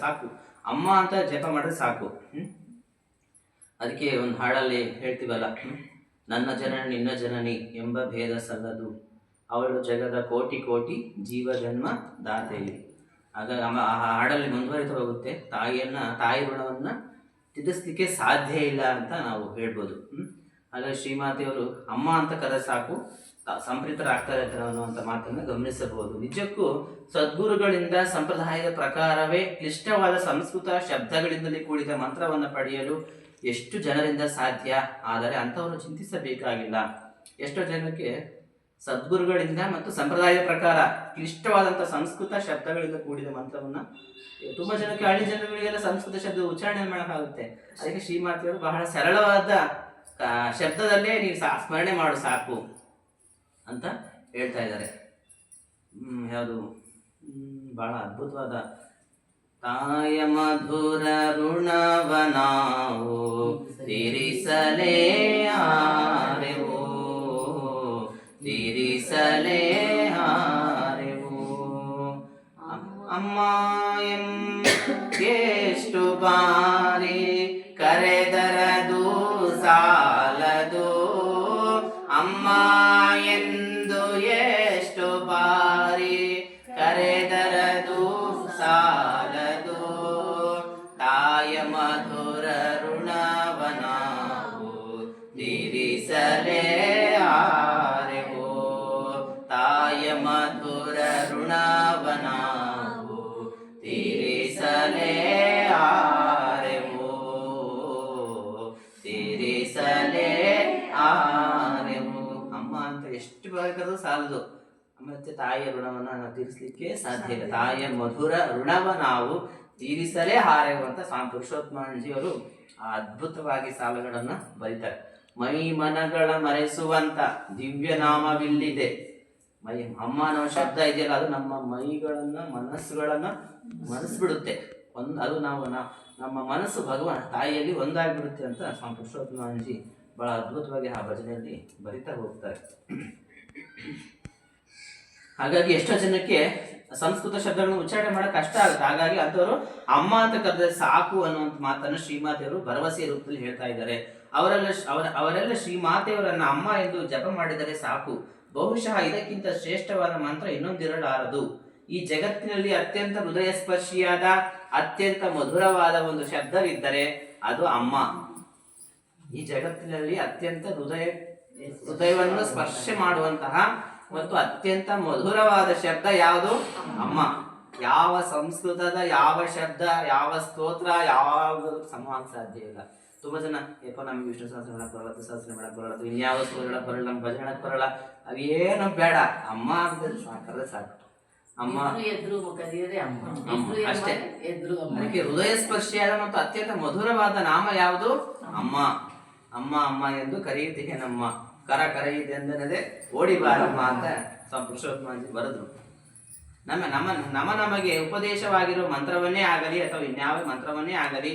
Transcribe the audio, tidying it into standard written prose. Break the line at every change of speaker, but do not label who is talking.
ಸಾಕು, ಅಮ್ಮ ಅಂತ ಜಪ ಮಾಡಿದ್ರೆ ಸಾಕು. ಅದಕ್ಕೆ ಒಂದು ಹಾಡಲ್ಲಿ ಹೇಳ್ತೀವಲ್ಲ, ನನ್ನ ಜನನಿ ನಿನ್ನ ಜನನಿ ಎಂಬ ಭೇದ ಸಲ್ಲದು, ಅವಳು ಜಗದ ಕೋಟಿ ಕೋಟಿ ಜೀವ ಜನ್ಮ ದಾತೆಯಲ್ಲಿ. ಆಗ ಆ ಹಾಡಲ್ಲಿ ಮುಂದುವರಿತಾ ಹೋಗುತ್ತೆ, ತಾಯಿ ಋಣವನ್ನ ತೀರಿಸಲಿಕ್ಕೆ ಸಾಧ್ಯ ಇಲ್ಲ ಅಂತ ನಾವು ಹೇಳ್ಬೋದು. ಹಾಗಾಗಿ ಶ್ರೀಮಾತೆಯವರು ಅಮ್ಮ ಅಂತ ಕರೆ ಸಾಕು ಸಂಪ್ರೀತರಾಗ್ತಾರೆ ಅನ್ನುವಂಥ ಮಾತನ್ನು ಗಮನಿಸಬಹುದು. ನಿಜಕ್ಕೂ ಸದ್ಗುರುಗಳಿಂದ ಸಂಪ್ರದಾಯದ ಪ್ರಕಾರವೇ ಕ್ಲಿಷ್ಟವಾದ ಸಂಸ್ಕೃತ ಶಬ್ದಗಳಿಂದಲೇ ಕೂಡಿದ ಮಂತ್ರವನ್ನು ಪಡೆಯಲು ಎಷ್ಟು ಜನರಿಂದ ಸಾಧ್ಯ. ಆದರೆ ಅಂಥವರು ಚಿಂತಿಸಬೇಕಾಗಿಲ್ಲ. ಎಷ್ಟೋ ಜನಕ್ಕೆ ಸದ್ಗುರುಗಳಿಂದ ಮತ್ತು ಸಂಪ್ರದಾಯದ ಪ್ರಕಾರ ಕ್ಲಿಷ್ಟವಾದಂಥ ಸಂಸ್ಕೃತ ಶಬ್ದಗಳಿಂದ ಕೂಡಿದ ಮಂತ್ರವನ್ನ, ತುಂಬಾ ಜನಕ್ಕೆ ಹಳ್ಳಿ ಜನಗಳಿಗೆಲ್ಲ ಸಂಸ್ಕೃತ ಶಬ್ದ ಉಚ್ಚಾರಣೆ ಮಾಡೋಕ್ಕಾಗುತ್ತೆ. ಅದಕ್ಕೆ ಶ್ರೀಮಾತೆಯವರು ಬಹಳ ಸರಳವಾದ ಶಬ್ದದಲ್ಲೇ ನೀವು ಸ್ಮರಣೆ ಮಾಡು ಸಾಕು ಅಂತ ಹೇಳ್ತಾ ಇದ್ದಾರೆ. ಯಾವುದು ಬಹಳ ಅದ್ಭುತವಾದ ತಾಯ ಮಧುರ ಋಣವ ನಾವು ತೀರಿಸಲೇ ಆರೆವು, ತೀರಿಸಲೇ ಆರೆವು. ಅಮ್ಮ ಎಷ್ಟು ಬಾರಿ ಕರೆದರದು ಸಾಲದು, ಅಮ್ಮ ಎಂದು ಎಷ್ಟು ಬಾರಿ ಕರೆದರದು ಸಾಲದು, ತಾಯ ಮಧುರ ಋಣವ ನಾವು ತೀರಿಸಲೇ ಆರೆವು, ತಾಯ ಮಧುರ ಋಣವ ನಾವು ತೀರಿಸಲೇ ಆರೆವು, ತೀರಿಸಲೇ ಆರೆವು. ಅಮ್ಮ ಅಂತ ಎಷ್ಟು ಬೇಕಾದ್ರೂ ಸಾಲದು, ಮತ್ತೆ ತಾಯಿಯ ಋಣವನ್ನ ನಾವು ತೀರಿಸಲಿಕ್ಕೆ ಸಾಧ್ಯ ಇಲ್ಲ. ತಾಯಿಯ ಮಧುರ ಋಣವ ನಾವು ತೀರಿಸಲೇ ಹಾರೆವು ಅಂತ ಸ್ವಾಮಿ ಪುರುಷೋತ್ತಮಜಿಯವರು ಅದ್ಭುತವಾಗಿ ಸಾಲುಗಳನ್ನ ಬರೀತಾರೆ. ಮೈ ಮನಗಳ ಮರೆಸುವಂತ ದಿವ್ಯ ನಾಮವಿಲ್ಲಿದೆ. ಅಮ್ಮ ಅನ್ನೋ ಶಬ್ದ ಇದೆಯಲ್ಲ, ಅದು ನಮ್ಮ ಮೈಗಳನ್ನ ಮನಸ್ಸುಗಳನ್ನ ಮನಸ್ಬಿಡುತ್ತೆ. ಅದು ನಮ್ಮ ಮನಸ್ಸು ಭಗವಾನ್ ತಾಯಿಯಲ್ಲಿ ಒಂದಾಗ್ಬಿಡುತ್ತೆ ಅಂತ ಸ್ವಾಮಿ ಪುರುಷೋತ್ತಮಜಿ ಬಹಳ ಅದ್ಭುತವಾಗಿ ಆ ಭಜನೆಯಲ್ಲಿ ಬರಿತಾ ಹೋಗ್ತಾರೆ. ಹಾಗಾಗಿ ಎಷ್ಟೋ ಜನಕ್ಕೆ ಸಂಸ್ಕೃತ ಶಬ್ದಗಳನ್ನು ಉಚ್ಚಾರಣೆ ಮಾಡಕ್ ಕಷ್ಟ ಆಗುತ್ತೆ. ಹಾಗಾಗಿ ಅಂಥವರು ಅಮ್ಮ ಅಂತ ಕರೆದ್ರೆ ಸಾಕು ಅನ್ನುವಂಥ ಮಾತನ್ನು ಶ್ರೀಮಾತೆಯವರು ಭರವಸೆಯ ರೂಪದಲ್ಲಿ ಹೇಳ್ತಾ ಇದ್ದಾರೆ. ಅವರೆಲ್ಲ ಶ್ರೀಮಾತೆಯವರನ್ನ ಅಮ್ಮ ಎಂದು ಜಪ ಮಾಡಿದರೆ ಸಾಕು. ಬಹುಶಃ ಇದಕ್ಕಿಂತ ಶ್ರೇಷ್ಠವಾದ ಮಂತ್ರ ಇನ್ನೊಂದಿರಲಾರದು. ಈ ಜಗತ್ತಿನಲ್ಲಿ ಅತ್ಯಂತ ಹೃದಯ ಸ್ಪರ್ಶಿಯಾದ ಅತ್ಯಂತ ಮಧುರವಾದ ಒಂದು ಶಬ್ದವಿದ್ದರೆ ಅದು ಅಮ್ಮ. ಈ ಜಗತ್ತಿನಲ್ಲಿ ಅತ್ಯಂತ ಹೃದಯವನ್ನು ಸ್ಪರ್ಶ ಮಾಡುವಂತಹ ಮತ್ತು ಅತ್ಯಂತ ಮಧುರವಾದ ಶಬ್ದ ಯಾವುದು? ಅಮ್ಮ. ಯಾವ ಸಂಸ್ಕೃತದ ಯಾವ ಶಬ್ದ, ಯಾವ ಸ್ತೋತ್ರ ಯಾವುದು ಸಮಾನ ಸಾಧ್ಯ ಇಲ್ಲ. ತುಂಬಾ ಜನ ನಮ್ಗೆ ವಿಷ್ಣು ಸಹಸ್ರ ಮಾಡಕ್ ಬರಲ್ಲ, ಸಹಸ್ರ ಮಾಡಕ್ ಬರಲ್ಲ, ಇನ್ಯಾವ ಸ್ತೋತ್ರ ಬರಲ್ಲ, ನಮ್ಗೆ ಭಜನೆ ಮಾಡಕ್ ಬರಲ್ಲ, ಅವೇನು ಬೇಡ, ಅಮ್ಮ ಅಂತ ಸಾಕಲ್ಲ ಸಾಕು. ಅಮ್ಮ ಅಷ್ಟೇ. ಅದಕ್ಕೆ ಹೃದಯ ಸ್ಪರ್ಶಿಯಾದ ಮತ್ತು ಅತ್ಯಂತ ಮಧುರವಾದ ನಾಮ ಯಾವುದು? ಅಮ್ಮ. ಅಮ್ಮ ಅಮ್ಮ ಎಂದು ಕರೆಯುತ್ತೀಗೆ ನಮ್ಮ ಕರೆಯಿತೆಂದನದೇ ಓಡಿ ಬಾರಮ್ಮ ಅಂತ ಸ್ವಾಮಿ ಪುರುಷೋತ್ತಮಜಿ ಬರೆದ್ರು. ನಮಗೆ ಉಪದೇಶವಾಗಿರೋ ಮಂತ್ರವನ್ನೇ ಆಗಲಿ ಅಥವಾ ಇನ್ಯಾವ ಮಂತ್ರವನ್ನೇ ಆಗಲಿ